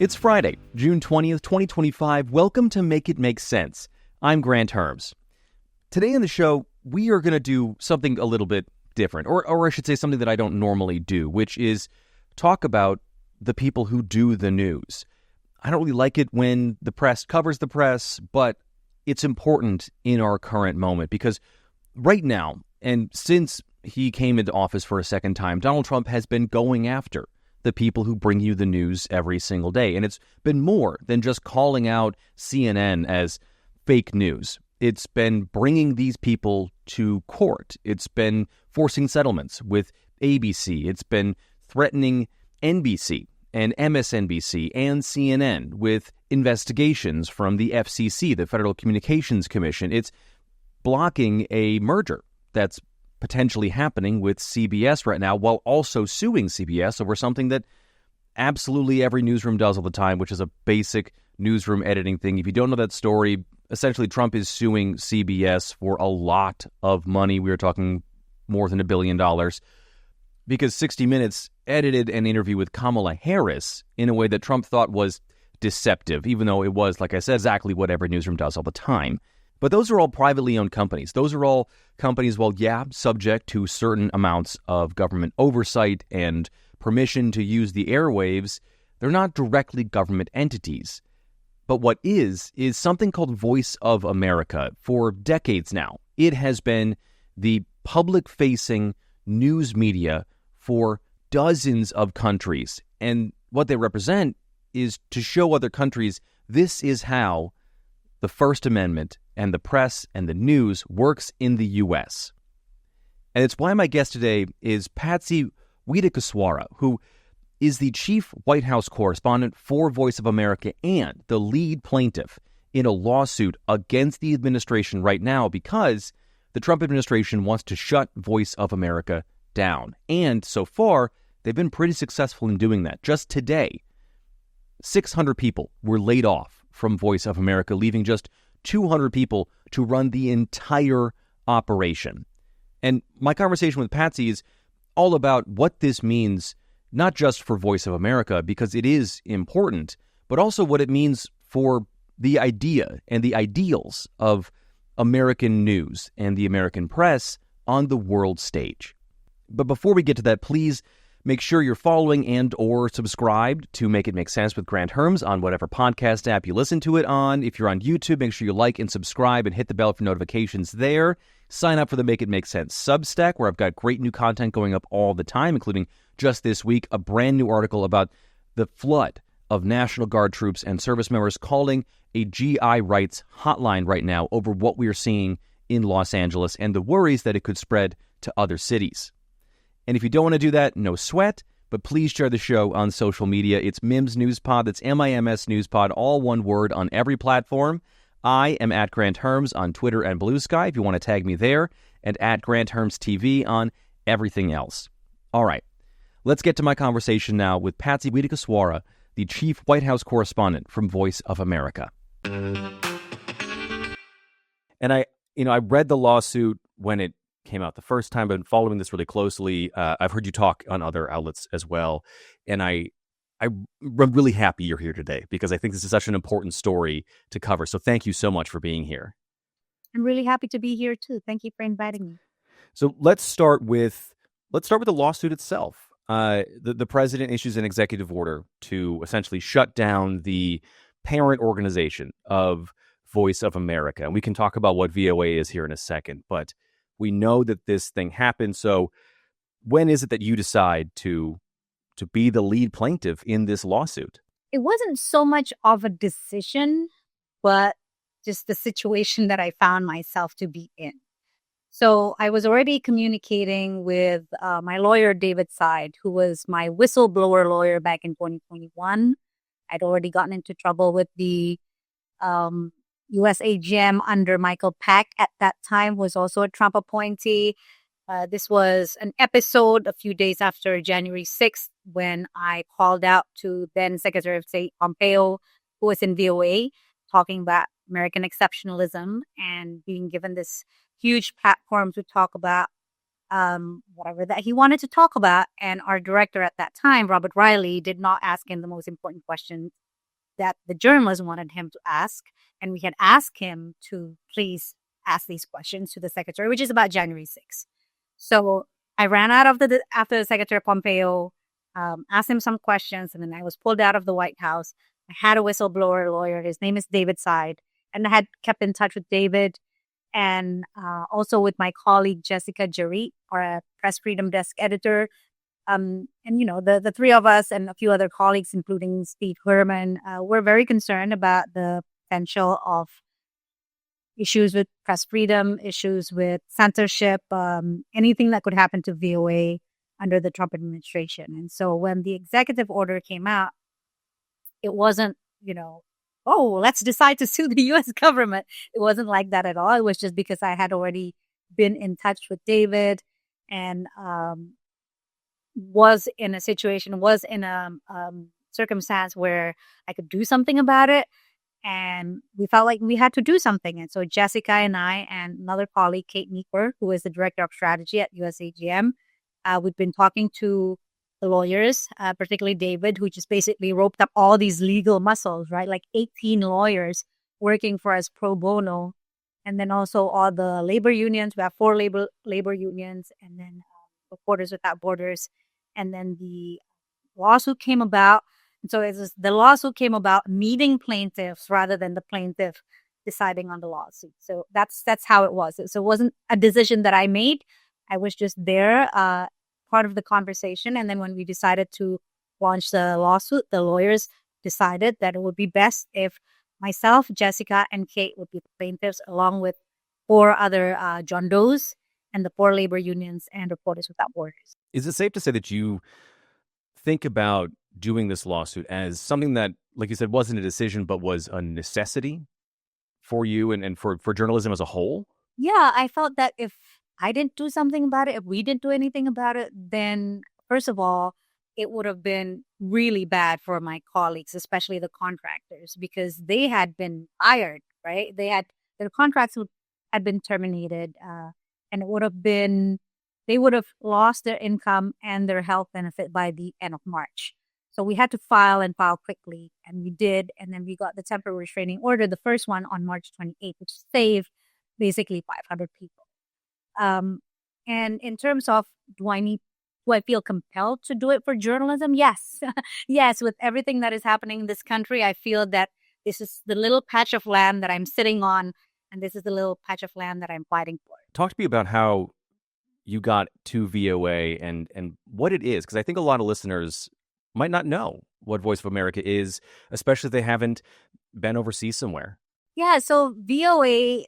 It's Friday, June 20th, 2025. Welcome to Make It Make Sense. I'm Granthermes. Today on the show, we are going to do something a little bit different, or I should say something that I don't normally do, which is talk about the people who do the news. I don't really like it when the press covers the press, but it's important in our current moment because right now, and since he came into office for a second time, Donald Trump has been going after the people who bring you the news every single day. And it's been more than just calling out CNN as fake news. It's been bringing these people to court. It's been forcing settlements with ABC. It's been threatening NBC and MSNBC and CNN with investigations from the FCC, the Federal Communications Commission. It's blocking a merger that's potentially happening with CBS right now, while also suing CBS over something that absolutely every newsroom does all the time, which is a basic newsroom editing thing. If you don't know that story, essentially Trump is suing CBS for a lot of money. We are talking more than $1 billion because 60 Minutes edited an interview with Kamala Harris in a way that Trump thought was deceptive, even though it was, like I said, exactly what every newsroom does all the time. But those are all privately owned companies. Those are all companies, subject to certain amounts of government oversight and permission to use the airwaves. They're not directly government entities. But what is something called Voice of America. For decades now, it has been the public-facing news media for dozens of countries. And what they represent is to show other countries this is how the First Amendment and the press and the news works in the U.S. And it's why my guest today is Patsy Widakuswara, who is the chief White House correspondent for Voice of America and the lead plaintiff in a lawsuit against the administration right now because the Trump administration wants to shut Voice of America down. And so far, they've been pretty successful in doing that. Just today, 600 people were laid off from Voice of America, leaving just 200 people to run the entire operation. And my conversation with Patsy is all about what this means, not just for Voice of America, because it is important, but also what it means for the idea and the ideals of American news and the American press on the world stage. But before we get to that, please make sure you're following and or subscribed to Make It Make Sense with Granthermes on whatever podcast app you listen to it on. If you're on YouTube, make sure you like and subscribe and hit the bell for notifications there. Sign up for the Make It Make Sense Substack, where I've got great new content going up all the time, including just this week, a brand new article about the flood of National Guard troops and service members calling a GI rights hotline right now over what we are seeing in Los Angeles and the worries that it could spread to other cities. And if you don't want to do that, no sweat, but please share the show on social media. It's Mims News Pod. That's MIMS News Pod, all one word on every platform. I am at Granthermes on Twitter and Bluesky if you want to tag me there, and at Granthermes TV on everything else. All right, let's get to my conversation now with Patsy Widakuswara, the chief White House correspondent from Voice of America. And I read the lawsuit when it came out the first time. I've been following this really closely. I've heard you talk on other outlets as well. And I'm really happy you're here today because I think this is such an important story to cover. So thank you so much for being here. I'm really happy to be here too. Thank you for inviting me. So let's start with the lawsuit itself. The president issues an executive order to essentially shut down the parent organization of Voice of America. And we can talk about what VOA is here in a second, but we know that this thing happened. So when is it that you decide to be the lead plaintiff in this lawsuit? It wasn't so much of a decision, but just the situation that I found myself to be in. So I was already communicating with my lawyer, David Seid, who was my whistleblower lawyer back in 2021. I'd already gotten into trouble with the U.S. AGM under Michael Pack at that time, was also a Trump appointee. This was an episode a few days after January 6th when I called out to then Secretary of State Pompeo, who was in VOA, talking about American exceptionalism and being given this huge platform to talk about whatever that he wanted to talk about. And our director at that time, Robert Riley, did not ask him the most important questions that the journalist wanted him to ask. And we had asked him to please ask these questions to the secretary, which is about January 6th. So I ran out of after the Secretary Pompeo asked him some questions, and then I was pulled out of the White House. I had a whistleblower lawyer. His name is David Side, and I had kept in touch with David and also with my colleague Jessica Jarrett, our press freedom desk editor. And the three of us and a few other colleagues, including Steve Herman, were very concerned about the potential of issues with press freedom, issues with censorship, anything that could happen to VOA under the Trump administration. And so when the executive order came out, it wasn't, oh, let's decide to sue the U.S. government. It wasn't like that at all. It was just because I had already been in touch with David and was in a circumstance where I could do something about it. And we felt like we had to do something. And so Jessica and I and another colleague, Kate Meeker, who is the director of strategy at USAGM, we've been talking to the lawyers, particularly David, who just basically roped up all these legal muscles, right? Like 18 lawyers working for us pro bono. And then also all the labor unions. We have 4 labor unions, and then Reporters Without Borders. And then the lawsuit came about. And so the lawsuit came about needing plaintiffs rather than the plaintiff deciding on the lawsuit. So that's how it was. So it wasn't a decision that I made. I was just there, part of the conversation. And then when we decided to launch the lawsuit, the lawyers decided that it would be best if myself, Jessica, and Kate would be the plaintiffs, along with 4 other John Does and the 4 labor unions and Reporters Without Borders. Is it safe to say that you think about doing this lawsuit as something that, like you said, wasn't a decision, but was a necessity for you and for journalism as a whole? Yeah, I felt that if I didn't do something about it, if we didn't do anything about it, then first of all, it would have been really bad for my colleagues, especially the contractors, because they had been fired, right? Their contracts had been terminated, and they would have lost their income and their health benefit by the end of March. So we had to file quickly, and we did. And then we got the temporary restraining order, the first one on March 28th, which saved basically 500 people. And in terms of, do I feel compelled to do it for journalism? Yes. Yes. With everything that is happening in this country, I feel that this is the little patch of land that I'm sitting on, and this is the little patch of land that I'm fighting for. Talk to me about how you got to VOA and what it is, because I think a lot of listeners might not know what Voice of America is, especially if they haven't been overseas somewhere. Yeah, so VOA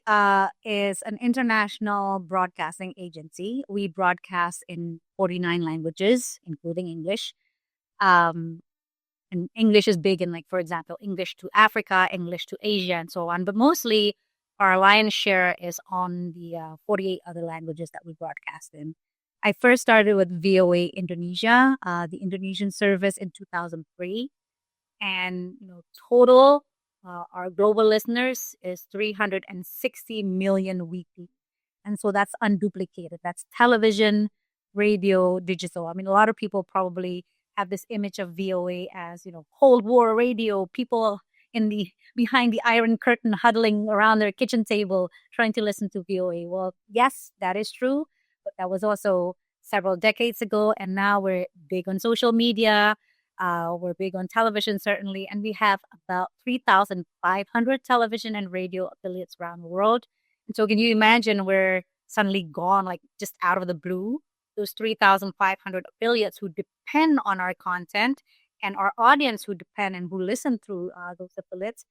is an international broadcasting agency. We broadcast in 49 languages, including English. And English is big in, like, for example, English to Africa, English to Asia, and so on. But mostly our lion's share is on the 48 other languages that we broadcast in. I first started with VOA Indonesia, the Indonesian service, in 2003. And, total, our global listeners is 360 million weekly. And so that's unduplicated. That's television, radio, digital. I mean, a lot of people probably have this image of VOA as, Cold War radio, people behind the Iron Curtain huddling around their kitchen table trying to listen to VOA. Well, yes, that is true. But that was also several decades ago. And now we're big on social media. We're big on television, certainly. And we have about 3,500 television and radio affiliates around the world. And so can you imagine we're suddenly gone, like just out of the blue? Those 3,500 affiliates who depend on our content and our audience who depend and who listen through those affiliates,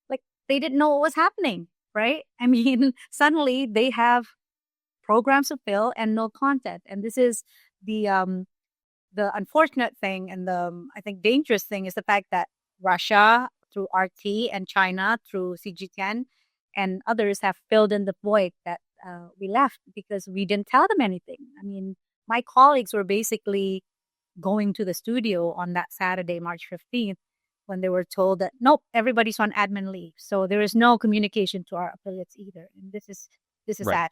like, they didn't know what was happening, right? I mean, suddenly they have programs to fill and no content. And this is the unfortunate thing and the, I think, dangerous thing is the fact that Russia through RT and China through CG10 and others have filled in the void that we left because we didn't tell them anything. I mean, my colleagues were basically going to the studio on that Saturday, March 15th, when they were told that, nope, everybody's on admin leave. So there is no communication to our affiliates either. And this is Right. sad.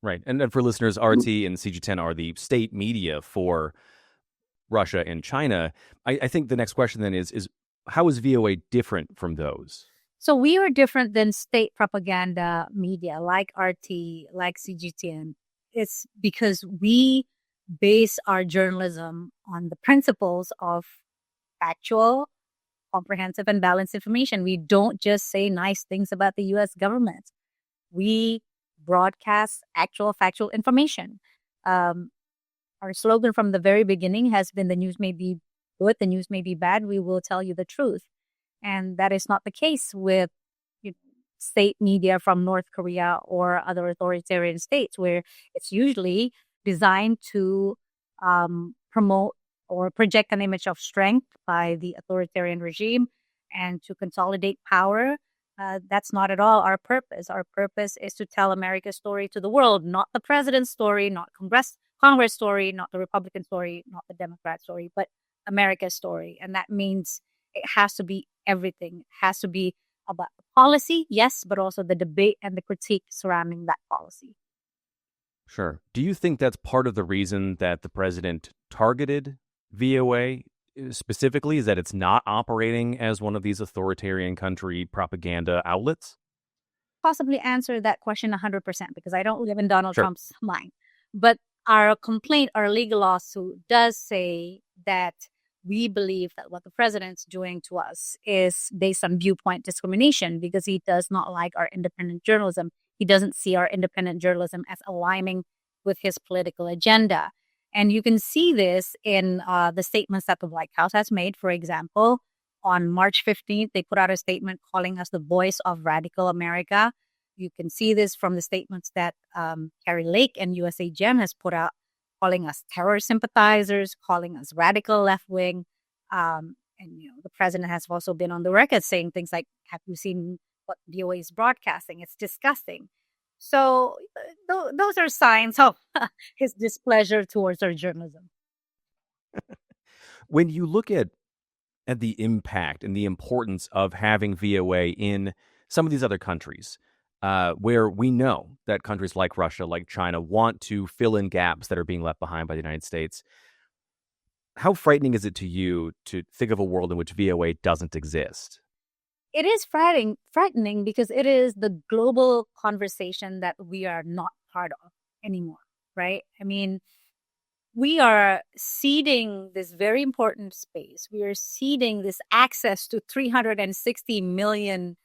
Right. And for listeners, RT and CG10 are the state media for Russia and China. I think the next question then is how is VOA different from those? So we are different than state propaganda media like RT, like CGTN. It's because we base our journalism on the principles of factual, comprehensive, and balanced information. We don't just say nice things about the US government. We broadcast actual factual information. Um, our slogan from the very beginning has been the news may be good, the news may be bad, we will tell you the truth. And that is not the case with you know, state media from North Korea or other authoritarian states, where it's usually designed to promote or project an image of strength by the authoritarian regime and to consolidate power. That's not at all our purpose. Our purpose is to tell America's story to the world, not the president's story, not Congress story, not the Republican story, not the Democrat story, but America's story. And that means it has to be everything. It has to be about the policy, yes, but also the debate and the critique surrounding that policy. Sure. Do you think that's part of the reason that the president targeted VOA specifically, is that it's not operating as one of these authoritarian country propaganda outlets? Possibly answer that question 100% because I don't live in Donald Sure. Trump's mind. But our complaint, our legal lawsuit does say that we believe that what the president's doing to us is based on viewpoint discrimination because he does not like our independent journalism. He doesn't see our independent journalism as aligning with his political agenda. And you can see this in the statements that the White House has made. For example, on March 15th, they put out a statement calling us the voice of radical America. You can see this from the statements that Carrie Lake and USA Gem has put out, calling us terror sympathizers, calling us radical left wing. And the president has also been on the record saying things like, "Have you seen what VOA is broadcasting? It's disgusting." So those are signs of his displeasure towards our journalism. When you look at the impact and the importance of having VOA in some of these other countries, where we know that countries like Russia, like China, want to fill in gaps that are being left behind by the United States, how frightening is it to you to think of a world in which VOA doesn't exist? It is frightening because it is the global conversation that we are not part of anymore, right? I mean, we are ceding this very important space. We are ceding this access to 360 million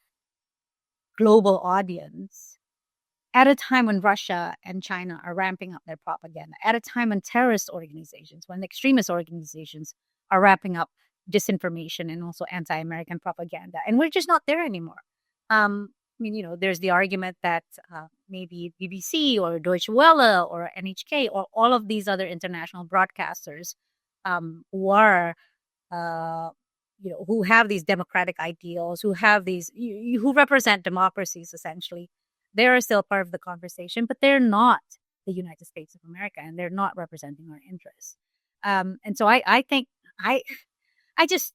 global audience at a time when Russia and China are ramping up their propaganda, at a time when terrorist organizations, when extremist organizations are ramping up disinformation and also anti-American propaganda. And we're just not there anymore. There's the argument that maybe BBC or Deutsche Welle or NHK or all of these other international broadcasters who have these democratic ideals, who have these, who represent democracies essentially, they are still part of the conversation, but they're not the United States of America and they're not representing our interests. And so I think I just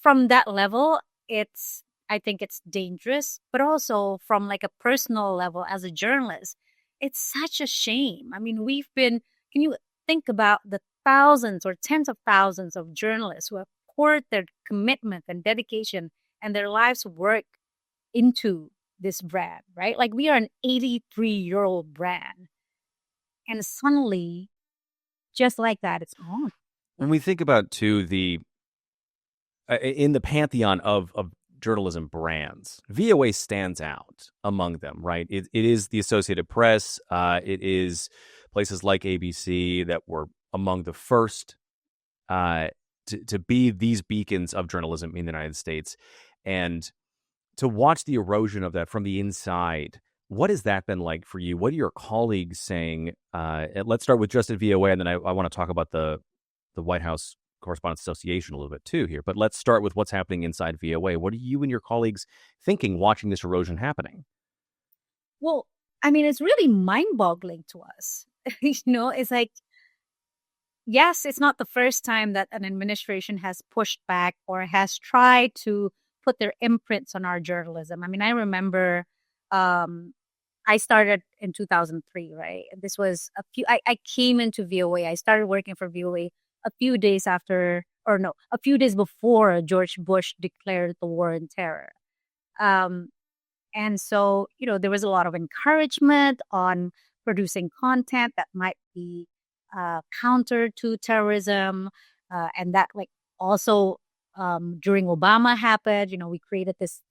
from that level, I think it's dangerous, but also from like a personal level as a journalist, it's such a shame. I mean, can you think about the thousands or tens of thousands of journalists who have poured their commitment and dedication and their life's work into this brand, right? Like we are an 83-year-old brand. And suddenly, just like that, it's gone. When we think about, too, in the pantheon of journalism brands, VOA stands out among them, right? It is the Associated Press. It is places like ABC that were among the first to be these beacons of journalism in the United States. And to watch the erosion of that from the inside, what has that been like for you? What are your colleagues saying? Let's start with just at VOA, and then I want to talk about the White House Correspondents Association a little bit too here. But let's start with what's happening inside VOA. What are you and your colleagues thinking watching this erosion happening? Well, I mean, it's really mind-boggling to us. It's like, yes, it's not the first time that an administration has pushed back or has tried to put their imprints on our journalism. I mean, I remember I started in 2003, right? This was I came into VOA. I started working for VOA a few days after, or no, a few days before George Bush declared the war on terror. And so, there was a lot of encouragement on producing content that might be counter to terrorism. And that, like, also during Obama happened, we created this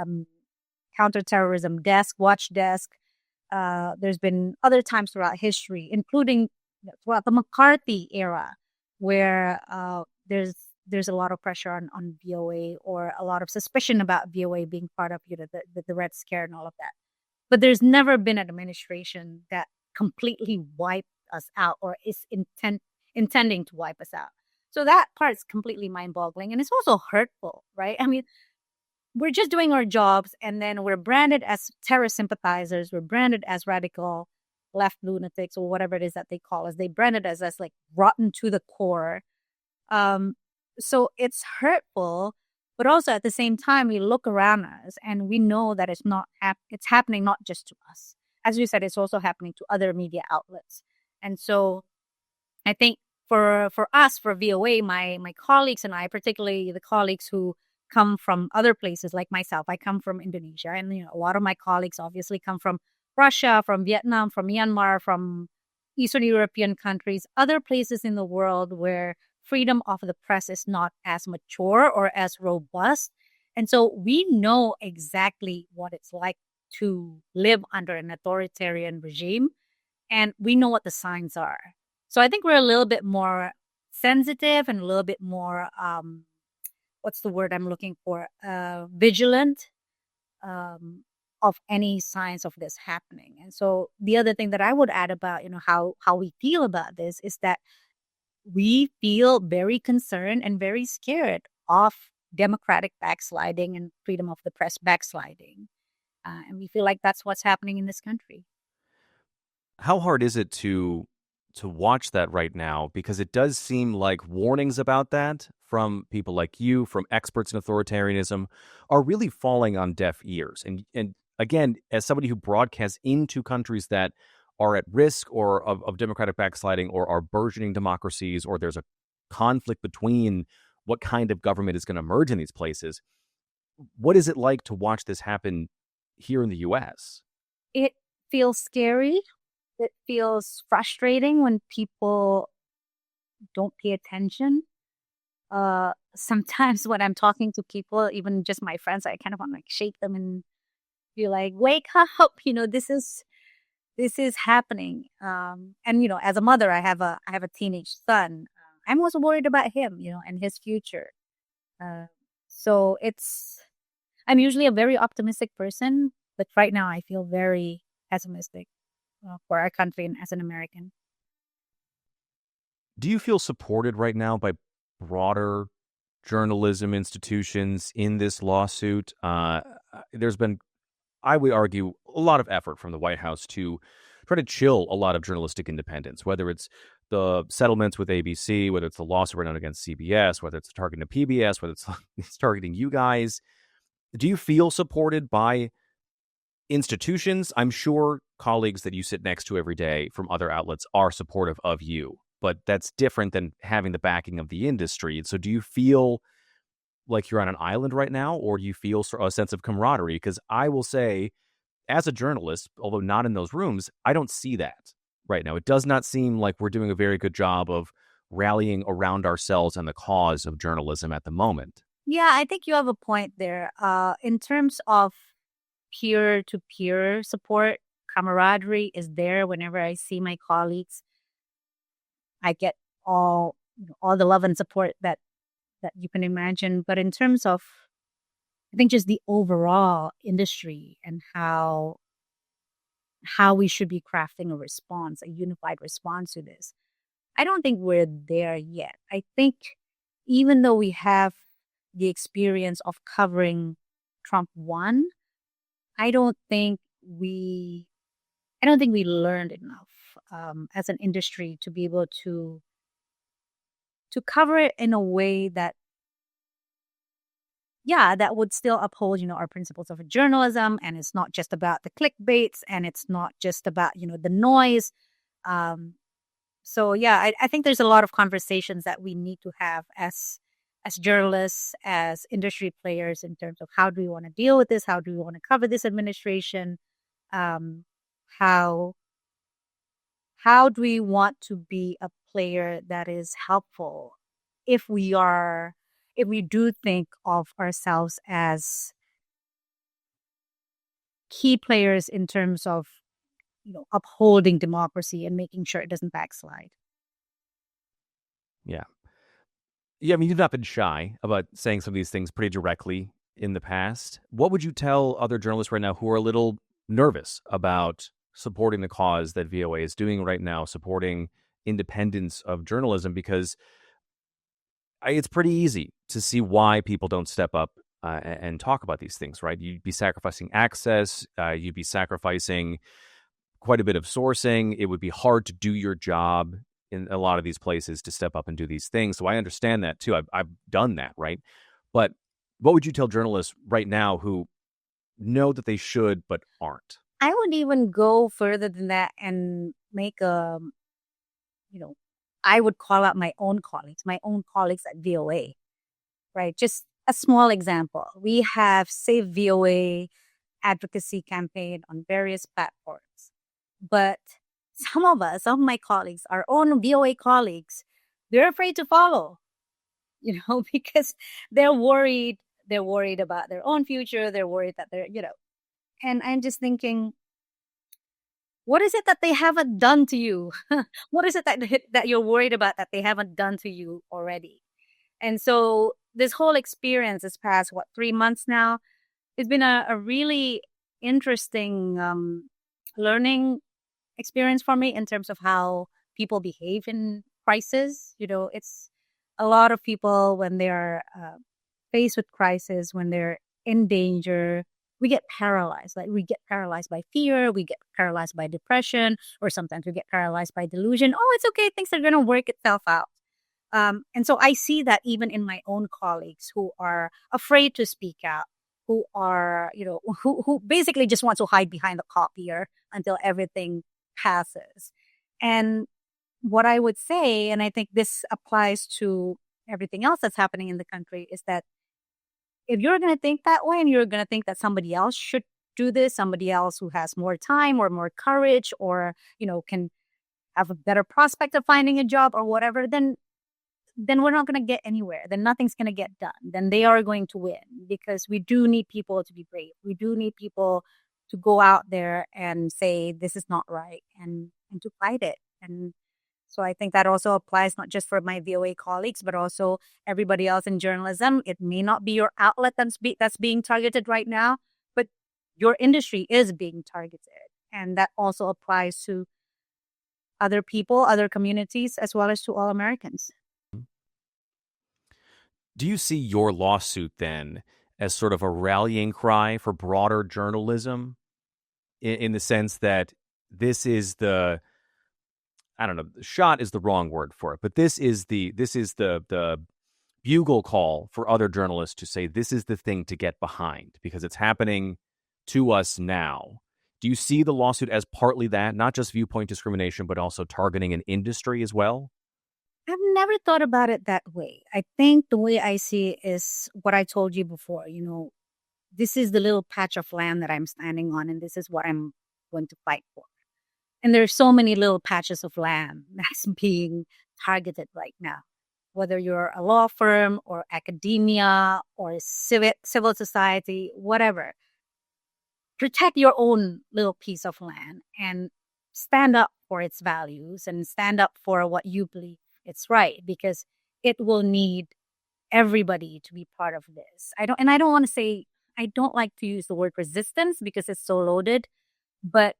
um, counterterrorism desk, watch desk. There's been other times throughout history, including throughout the McCarthy era, where there's a lot of pressure on VOA, or a lot of suspicion about VOA being part of the Red Scare and all of that. But there's never been an administration that completely wiped us out, or is intending to wipe us out. So that part's completely mind-boggling, and it's also hurtful, right? I mean, we're just doing our jobs, and then we're branded as terror sympathizers. We're branded as radical left lunatics, or whatever it is that they call us. They branded us as like rotten to the core. So it's hurtful, but also at the same time, we look around us and we know that it's not it's happening not just to us. As you said, it's also happening to other media outlets. And so I think for us, for VOA, my colleagues and I, particularly the colleagues who come from other places, like myself, I come from Indonesia, and a lot of my colleagues obviously come from Russia, from Vietnam, from Myanmar, from Eastern European countries, other places in the world where freedom of the press is not as mature or as robust. And so we know exactly what it's like to live under an authoritarian regime, and we know what the signs are. So I think we're a little bit more sensitive and a little bit more, what's the word I'm looking for? Vigilant of any signs of this happening. And so the other thing that I would add about, how we feel about this is that we feel very concerned and very scared of democratic backsliding and freedom of the press backsliding. And we feel like that's what's happening in this country. How hard is it to watch that right now? Because it does seem like warnings about that from people like you, from experts in authoritarianism, are really falling on deaf ears. And again, as somebody who broadcasts into countries that are at risk or of democratic backsliding, or are burgeoning democracies, or there's a conflict between what kind of government is going to emerge in these places, what is it like to watch this happen here in the U.S.? It feels scary. It feels frustrating when people don't pay attention. Sometimes when I'm talking to people, even just my friends, I kind of want to like shake them and be like, wake up, this is happening. And as a mother, I have a teenage son. I'm also worried about him, and his future. So I'm usually a very optimistic person, but right now I feel very pessimistic for our country and as an American. Do you feel supported right now by broader journalism institutions in this lawsuit? There's been, I would argue, a lot of effort from the White House to try to chill a lot of journalistic independence, whether it's the settlements with ABC, whether it's the lawsuit right now against CBS, whether it's targeting to PBS, whether it's targeting you guys. Do you feel supported by institutions? I'm sure colleagues that you sit next to every day from other outlets are supportive of you, but that's different than having the backing of the industry. So do you feel like you're on an island right now, or do you feel a sense of camaraderie? Because I will say, as a journalist, although not in those rooms, I don't see that right now. It does not seem like we're doing a very good job of rallying around ourselves and the cause of journalism at the moment. Yeah, I think you have a point there. In terms of peer-to-peer support, camaraderie is there. Whenever I see my colleagues, I get all the love and support that you can imagine. But in terms of, I think, just the overall industry and how we should be crafting a unified response to this, I don't think we're there yet. I think even though we have the experience of covering Trump 1, I don't think we learned enough as an industry to be able to cover it in a way that would still uphold, our principles of journalism. And it's not just about the clickbaits, and it's not just about, the noise. So yeah, I think there's a lot of conversations that we need to have as journalists, as industry players, in terms of how do we want to deal with this, how do we want to cover this administration, um, how how do we want to be a player that is helpful if we do think of ourselves as key players in terms of upholding democracy and making sure it doesn't backslide. Yeah. Yeah, I mean, you've not been shy about saying some of these things pretty directly in the past. What would you tell other journalists right now who are a little nervous about supporting the cause that VOA is doing right now, supporting independence of journalism? Because it's pretty easy to see why people don't step up and talk about these things, right? You'd be sacrificing access, you'd be sacrificing quite a bit of sourcing. It would be hard to do your job in a lot of these places to step up and do these things. So I understand that too. I've done that, right? But what would you tell journalists right now who know that they should but aren't? I would even go further than that and make you know, I would call out my own colleagues at VOA, right? Just a small example. We have Save VOA advocacy campaign on various platforms. But some of my colleagues, our own VOA colleagues, they're afraid to follow, because they're worried. They're worried about their own future. They're worried that and I'm just thinking, what is it that they haven't done to you? What is it that you're worried about that they haven't done to you already? And so this whole experience, this past, 3 months now, it's been a really interesting learning experience for me in terms of how people behave in crisis. It's a lot of people when they're faced with crisis, when they're in danger, we get paralyzed. Like, we get paralyzed by fear, we get paralyzed by depression, or sometimes we get paralyzed by delusion. Oh, it's okay, things are going to work itself out. And so I see that even in my own colleagues who are afraid to speak out, who are, who basically just want to hide behind the copier until everything passes. And what I would say, and I think this applies to everything else that's happening in the country, is that if you're going to think that way and you're going to think that somebody else should do this, somebody else who has more time or more courage or, can have a better prospect of finding a job or whatever, then we're not going to get anywhere. Then nothing's going to get done. Then they are going to win, because we do need people to be brave. We do need people to go out there and say, this is not right, and to fight it. And so I think that also applies not just for my VOA colleagues, but also everybody else in journalism. It may not be your outlet that's being targeted right now, but your industry is being targeted. And that also applies to other people, other communities, as well as to all Americans. Do you see your lawsuit then as sort of a rallying cry for broader journalism, in the sense that this is I don't know, shot is the wrong word for it, but this is the bugle call for other journalists to say this is the thing to get behind because it's happening to us now? Do you see the lawsuit as partly that, not just viewpoint discrimination, but also targeting an industry as well? I've never thought about it that way. I think the way I see it is what I told you before. This is the little patch of land that I'm standing on, and this is what I'm going to fight for. And there's so many little patches of land that's being targeted right now. Whether you're a law firm or academia or civil society, whatever, protect your own little piece of land and stand up for its values and stand up for what you believe it's right, because it will need everybody to be part of this. I don't like to use the word resistance because it's so loaded, but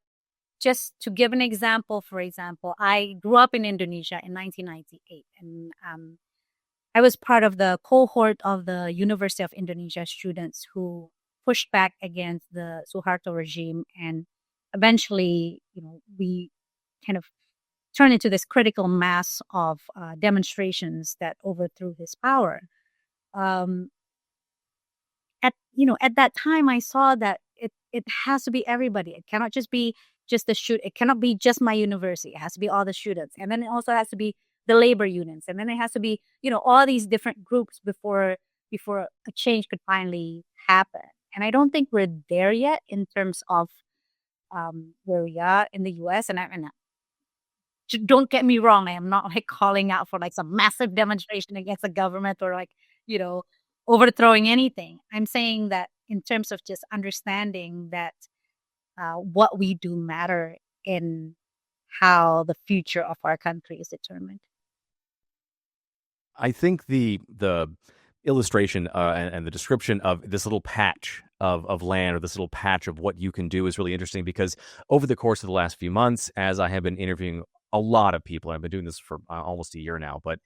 just to give an example, for example, I grew up in Indonesia in 1998, and I was part of the cohort of the University of Indonesia students who pushed back against the Suharto regime, and eventually, we kind of turned into this critical mass of demonstrations that overthrew his power. Um, at that time, I saw that it has to be everybody. It cannot just be just the shoot. It cannot be just my university. It has to be all the students. And then it also has to be the labor unions. And then it has to be, all these different groups before a change could finally happen. And I don't think we're there yet in terms of where we are in the US. And don't get me wrong, I am not like calling out for like some massive demonstration against the government or like, overthrowing anything. I'm saying that in terms of just understanding that what we do matter in how the future of our country is determined. I think the illustration and the description of this little patch of land or this little patch of what you can do is really interesting, because over the course of the last few months, as I have been interviewing a lot of people, I've been doing this for almost a year now, but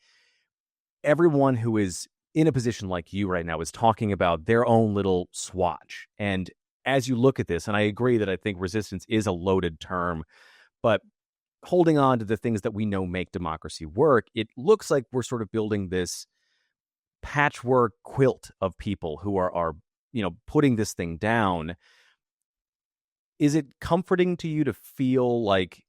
everyone who is in a position like you right now is talking about their own little swatch. And as you look at this, and I agree that I think resistance is a loaded term, but holding on to the things that we know make democracy work, it looks like we're sort of building this patchwork quilt of people who are putting this thing down. Is it comforting to you to feel like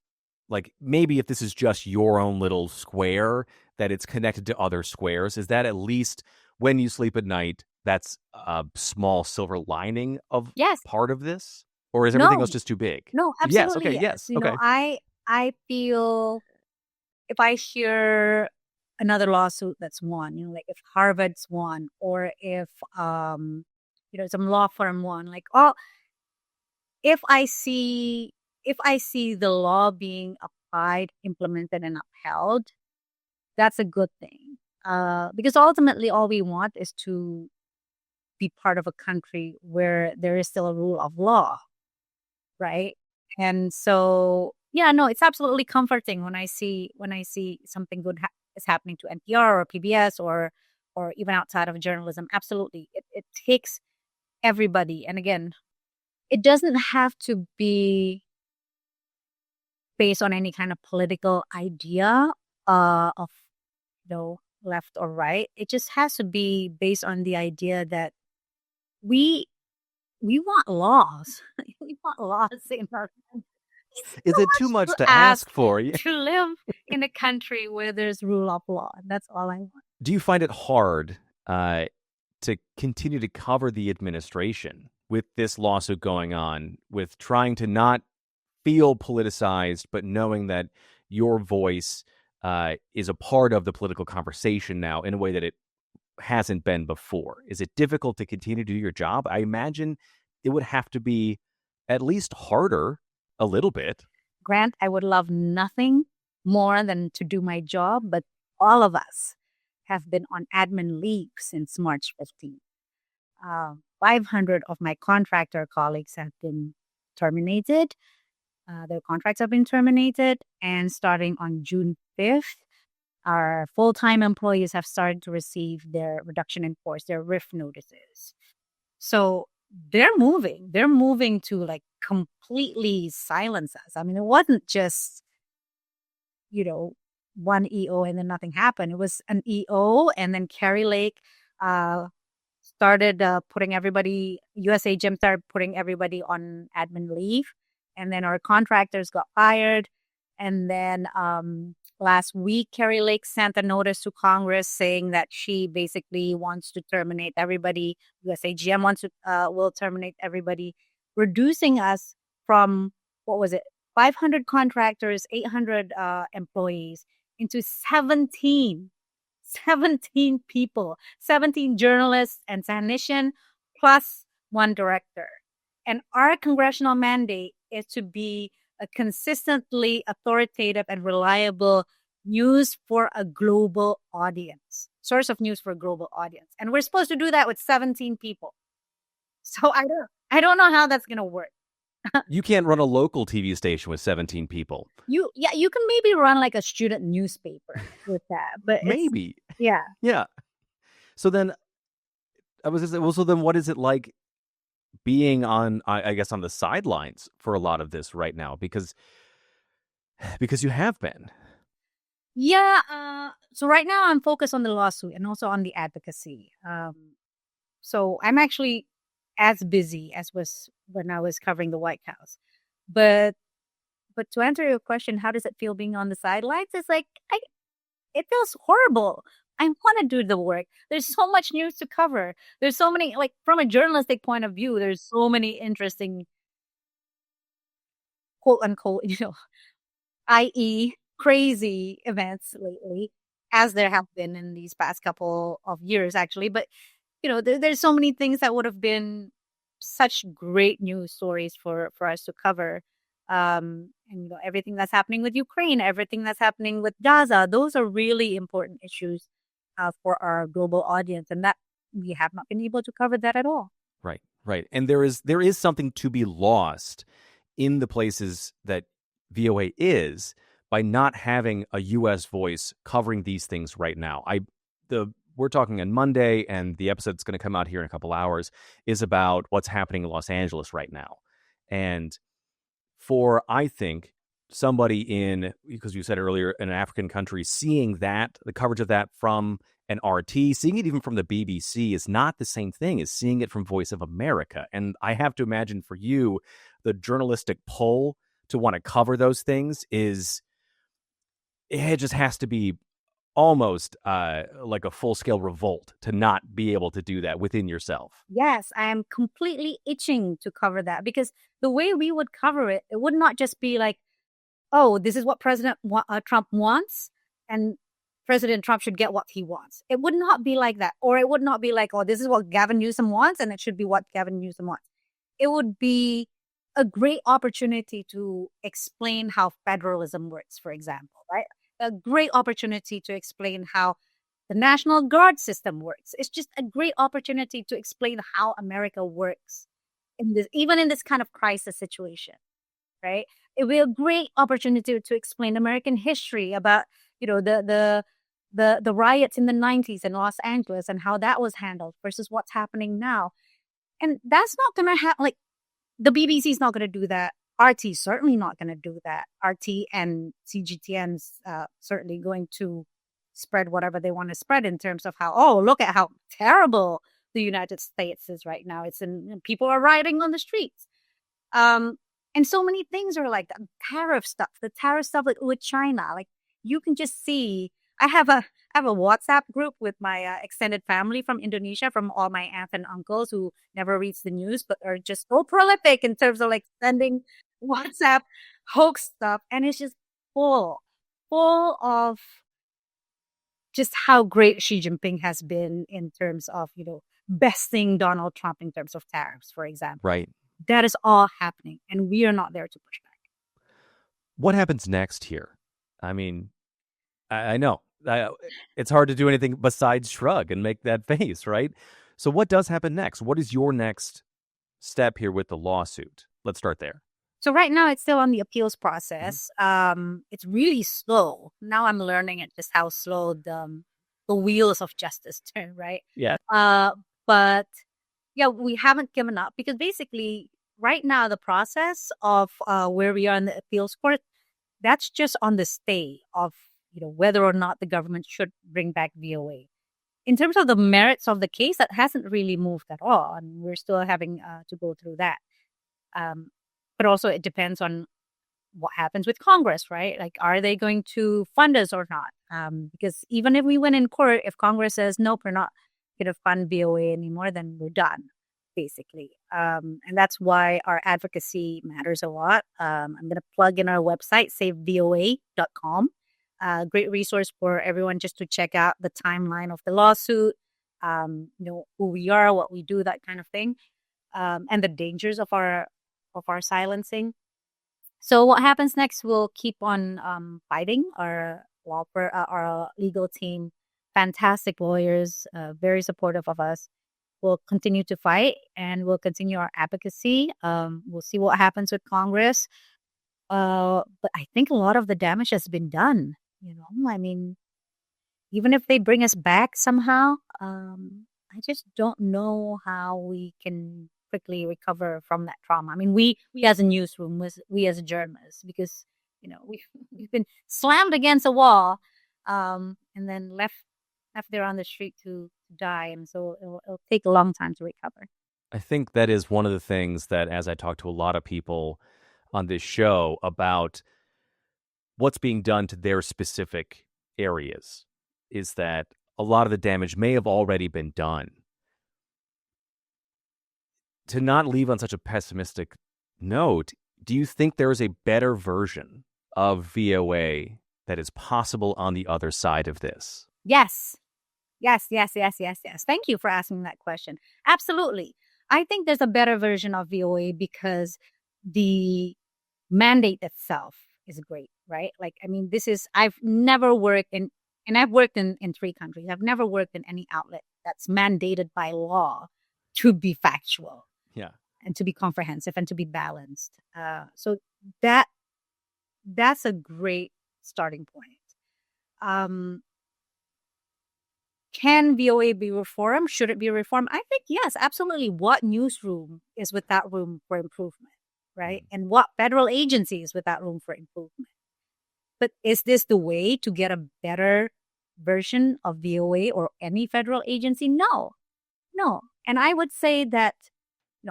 maybe if this is just your own little square, that it's connected to other squares? Is that at least when you sleep at night, that's a small silver lining of Yes. part of this? Or is everything else just too big? No, Yes. absolutely. Okay. Yes. Okay. I feel if I hear another lawsuit that's won, like if Harvard's won or if some law firm won, like if I see the law being applied, implemented, and upheld, that's a good thing. Because ultimately all we want is to be part of a country where there is still a rule of law, right? And so, it's absolutely comforting when I see something good is happening to NPR or PBS or even outside of journalism. Absolutely, it takes everybody. And again, it doesn't have to be based on any kind of political idea of left or right. It just has to be based on the idea that we want laws. We want laws in our country. Is it too much to ask for? To live in a country where there's rule of law. That's all I want. Do you find it hard to continue to cover the administration with this lawsuit going on, with trying to not feel politicized, but knowing that your voice is a part of the political conversation now in a way that it hasn't been before? Is it difficult to continue to do your job? I imagine it would have to be at least harder a little bit. Grant, I would love nothing more than to do my job, but all of us have been on admin leave since March 15th. 500 of my contractor colleagues have been terminated. Their contracts have been terminated. And starting on June 5th, our full-time employees have started to receive their reduction in force, their RIF notices. So they're moving to like completely silence us. I mean, it wasn't just, one EO and then nothing happened. It was an EO, and then Carrie Lake started putting everybody, USAGM started putting everybody on admin leave, and then our contractors got fired. And then last week, Carrie Lake sent a notice to Congress saying that she basically wants to terminate everybody. USAGM will terminate everybody, reducing us from, 500 contractors, 800 employees into 17 people, 17 journalists and technicians, plus one director. And our congressional mandate is to be a consistently authoritative and reliable news for a global audience, source of news for a global audience. And we're supposed to do that with 17 people. So I don't know how that's going to work. You can't run a local TV station with 17 people. You can maybe run like a student newspaper with that, but maybe. Yeah. So then then what is it like being on, I guess, on the sidelines for a lot of this right now? Because you have been. Yeah. So right now I'm focused on the lawsuit and also on the advocacy. So I'm actually as busy as was when I was covering the White House. But But to answer your question, how does it feel being on the sidelines? It's like, it feels horrible. I want to do the work. There's so much news to cover. There's so many, like, from a journalistic point of view, there's so many interesting, quote unquote, i.e., crazy events lately, as there have been in these past couple of years, actually. But, there's so many things that would have been such great news stories for us to cover. And everything that's happening with Ukraine, everything that's happening with Gaza, those are really important issues for our global audience, and that we have not been able to cover that at all. Right, right. And there is something to be lost in the places that VOA is by not having a U.S. voice covering these things right now. We're talking on Monday, and the episode that's going to come out here in a couple hours is about what's happening in Los Angeles right now. And for, I think, somebody because you said earlier, in an African country, seeing that, the coverage of that from an RT, seeing it even from the BBC is not the same thing as seeing it from Voice of America. And I have to imagine for you, the journalistic pull to want to cover those things it just has to be almost like a full-scale revolt to not be able to do that within yourself. Yes, I am completely itching to cover that, because the way we would cover it, it would not just be like, oh, this is what President Trump wants, and President Trump should get what he wants. It would not be like that. Or it would not be like, oh, this is what Gavin Newsom wants, and it should be what Gavin Newsom wants. It would be a great opportunity to explain how federalism works, for example, right? A great opportunity to explain how the National Guard system works. It's just a great opportunity to explain how America works even in this kind of crisis situation, right? It will be a great opportunity to explain American history about, the riots in the 90s in Los Angeles and how that was handled versus what's happening now. And that's not going to happen. Like, the BBC is not going to do that. RT is certainly not going to do that. RT and CGTN's certainly going to spread whatever they want to spread in terms of look at how terrible the United States is right now. People are rioting on the streets. And so many things are like that. The tariff stuff with China. Like, you can just see, I have a WhatsApp group with my extended family from Indonesia, from all my aunts and uncles who never reads the news, but are just so prolific in terms of like sending WhatsApp hoax stuff. And it's just full of just how great Xi Jinping has been in terms of, besting Donald Trump in terms of tariffs, for example. Right. That is all happening, and we are not there to push back. What happens next here? I mean, I know it's hard to do anything besides shrug and make that face, right? So what does happen next? What is your next step here with the lawsuit? Let's start there. So right now it's still on the appeals process. It's really slow. Now I'm learning just how slow the wheels of justice turn, right? Yeah. But yeah, we haven't given up, because basically right now the process of where we are in the appeals court, that's just on the stay of whether or not the government should bring back VOA. In terms of the merits of the case, that hasn't really moved at all, and we're still having to go through that. But also it depends on what happens with Congress, right? Like, are they going to fund us or not? Because even if we win in court, if Congress says, nope, we're not going to fund VOA anymore, then we're done, basically. And that's why our advocacy matters a lot. I'm going to plug in our website, savevoa.com. Great resource for everyone just to check out the timeline of the lawsuit, who we are, what we do, that kind of thing, and the dangers of our silencing. So what happens next? We'll keep on fighting. Our legal team, fantastic lawyers, very supportive of us. We'll continue to fight, and we'll continue our advocacy. We'll see what happens with Congress. But I think a lot of the damage has been done. I mean, even if they bring us back somehow, I just don't know how we can quickly recover from that trauma. I mean, we as a newsroom, we as journalists, because we've been slammed against a wall, and then left there on the street to die, and so it'll take a long time to recover. I think that is one of the things that, as I talk to a lot of people on this show about what's being done to their specific areas is that a lot of the damage may have already been done. To not leave on such a pessimistic note, do you think there is a better version of VOA that is possible on the other side of this? Yes. Thank you for asking that question. Absolutely. I think there's a better version of VOA because the mandate itself is great, right? Like, I mean, I've never worked and I've worked in 3 countries. I've never worked in any outlet that's mandated by law to be factual. Yeah. And to be comprehensive and to be balanced. So that's a great starting point. Can VOA be reformed? Should it be reformed? I think yes, absolutely. What newsroom is without room for improvement, right? And what federal agency is without room for improvement? But is this the way to get a better version of VOA or any federal agency? No. And I would say that,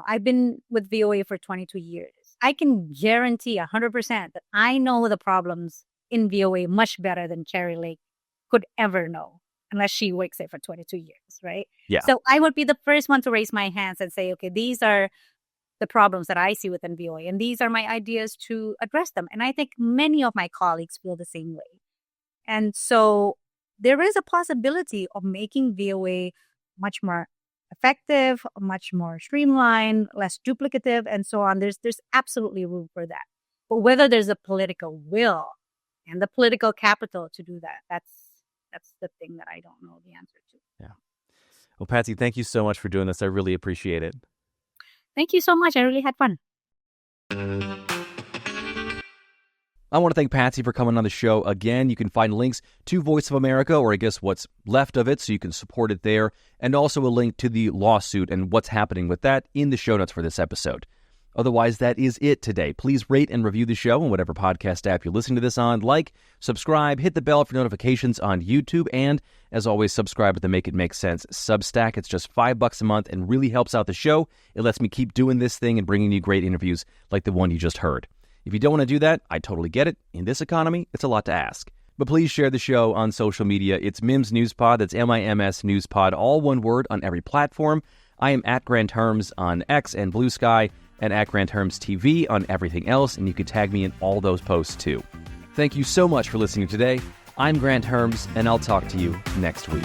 I've been with VOA for 22 years. I can guarantee 100% that I know the problems in VOA much better than Cherry Lake could ever know, unless she works there for 22 years, right? Yeah. So I would be the first one to raise my hands and say, okay, these are the problems that I see within VOA, and these are my ideas to address them. And I think many of my colleagues feel the same way. And so there is a possibility of making VOA much more effective, much more streamlined, less duplicative, and so on. There's absolutely room for that. But whether there's a political will and the political capital to do that, that's the thing that I don't know the answer to. Yeah. Well, Patsy, thank you so much for doing this. I really appreciate it. Thank you so much. I really had fun. I want to thank Patsy for coming on the show again. You can find links to Voice of America, or I guess what's left of it, so you can support it there, and also a link to the lawsuit and what's happening with that in the show notes for this episode. Otherwise, that is it today. Please rate and review the show on whatever podcast app you're listening to this on. Like, subscribe, hit the bell for notifications on YouTube, and as always, subscribe to the Make It Make Sense Substack. It's just $5 a month and really helps out the show. It lets me keep doing this thing and bringing you great interviews like the one you just heard. If you don't want to do that, I totally get it. In this economy, it's a lot to ask. But please share the show on social media. It's Mims Newspod. That's MIMS Newspod, all one word on every platform. I am at Granthermes on X and Bluesky, and at Granthermes TV on everything else, and you can tag me in all those posts too. Thank you so much for listening today. I'm Granthermes, and I'll talk to you next week.